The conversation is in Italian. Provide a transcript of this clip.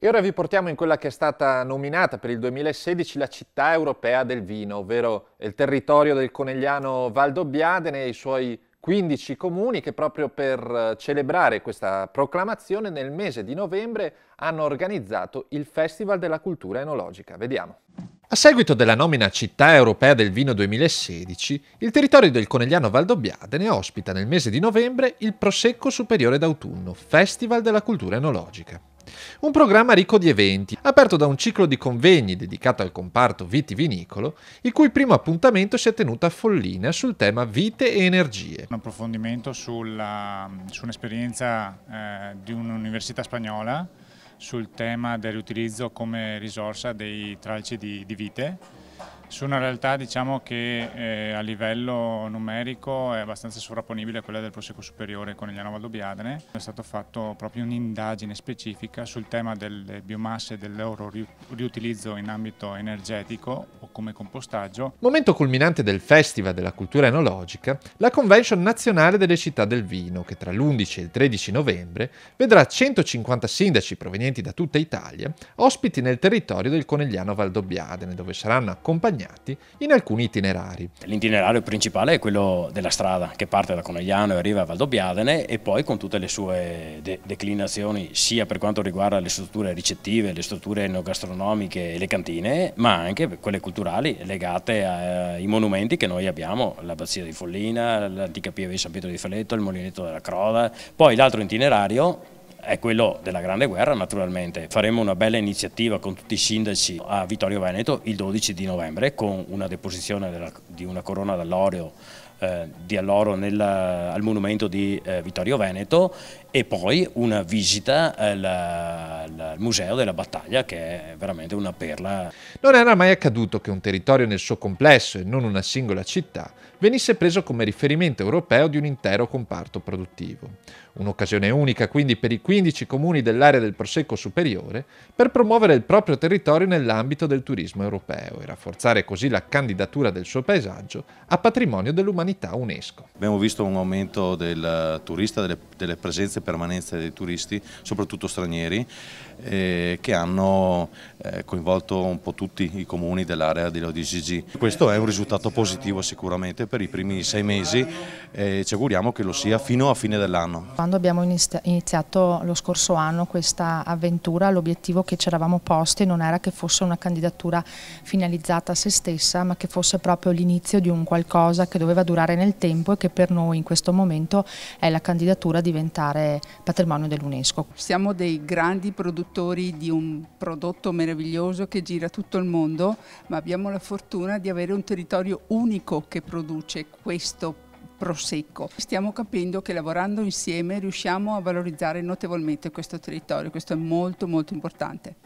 E ora vi portiamo in quella che è stata nominata per il 2016 la città europea del vino, ovvero il territorio del Conegliano Valdobbiadene e i suoi 15 comuni che proprio per celebrare questa proclamazione nel mese di novembre hanno organizzato il Festival della Cultura Enologica. Vediamo. A seguito della nomina a Città Europea del Vino 2016, il territorio del Conegliano Valdobbiadene ospita nel mese di novembre il Prosecco Superiore d'Autunno, Festival della Cultura Enologica. Un programma ricco di eventi, aperto da un ciclo di convegni dedicato al comparto vitivinicolo, il cui primo appuntamento si è tenuto a Follina sul tema vite e energie. Un approfondimento su un'esperienza di un'università spagnola sul tema del riutilizzo come risorsa dei tralci di vite, su una realtà diciamo che a livello numerico è abbastanza sovrapponibile a quella del Prosecco Superiore Conegliano Valdobbiadene. È stato fatto proprio un'indagine specifica sul tema delle biomasse e del loro riutilizzo in ambito energetico o come compostaggio. Momento culminante del Festival della Cultura Enologica, la Convention Nazionale delle Città del Vino, che tra l'11 e il 13 novembre vedrà 150 sindaci provenienti da tutta Italia ospiti nel territorio del Conegliano Valdobbiadene, dove saranno accompagnati in alcuni itinerari. L'itinerario principale è quello della strada che parte da Conegliano e arriva a Valdobbiadene e poi con tutte le sue declinazioni sia per quanto riguarda le strutture ricettive, le strutture enogastronomiche e le cantine, ma anche quelle culturali legate ai monumenti che noi abbiamo, l'abbazia di Follina, l'antica pieve di San Pietro di Feletto, il molinetto della Croda. Poi l'altro itinerario è quello della Grande Guerra, naturalmente. Faremo una bella iniziativa con tutti i sindaci a Vittorio Veneto il 12 di novembre con una deposizione di una corona d'alloro al monumento di Vittorio Veneto e poi una visita al Museo della Battaglia, che è veramente una perla. Non era mai accaduto che un territorio nel suo complesso e non una singola città venisse preso come riferimento europeo di un intero comparto produttivo. Un'occasione unica quindi per i 15 comuni dell'area del Prosecco Superiore per promuovere il proprio territorio nell'ambito del turismo europeo e rafforzare così la candidatura del suo paesaggio a patrimonio dell'umanità UNESCO. Abbiamo visto un aumento del turista, delle presenze e permanenze dei turisti, soprattutto stranieri, che hanno coinvolto un po' tutti i comuni dell'area di ODGG. Questo è un risultato positivo sicuramente per i primi 6 mesi e ci auguriamo che lo sia fino a fine dell'anno. Quando abbiamo iniziato lo scorso anno questa avventura, l'obiettivo che ci eravamo posti non era che fosse una candidatura finalizzata a se stessa, ma che fosse proprio l'inizio di un qualcosa che doveva durare nel tempo e che per noi in questo momento è la candidatura a diventare patrimonio dell'UNESCO. Siamo dei grandi produttori di un prodotto meraviglioso che gira tutto il mondo, ma abbiamo la fortuna di avere un territorio unico che produce questo Prosecco. Stiamo capendo che lavorando insieme riusciamo a valorizzare notevolmente questo territorio, questo è molto importante.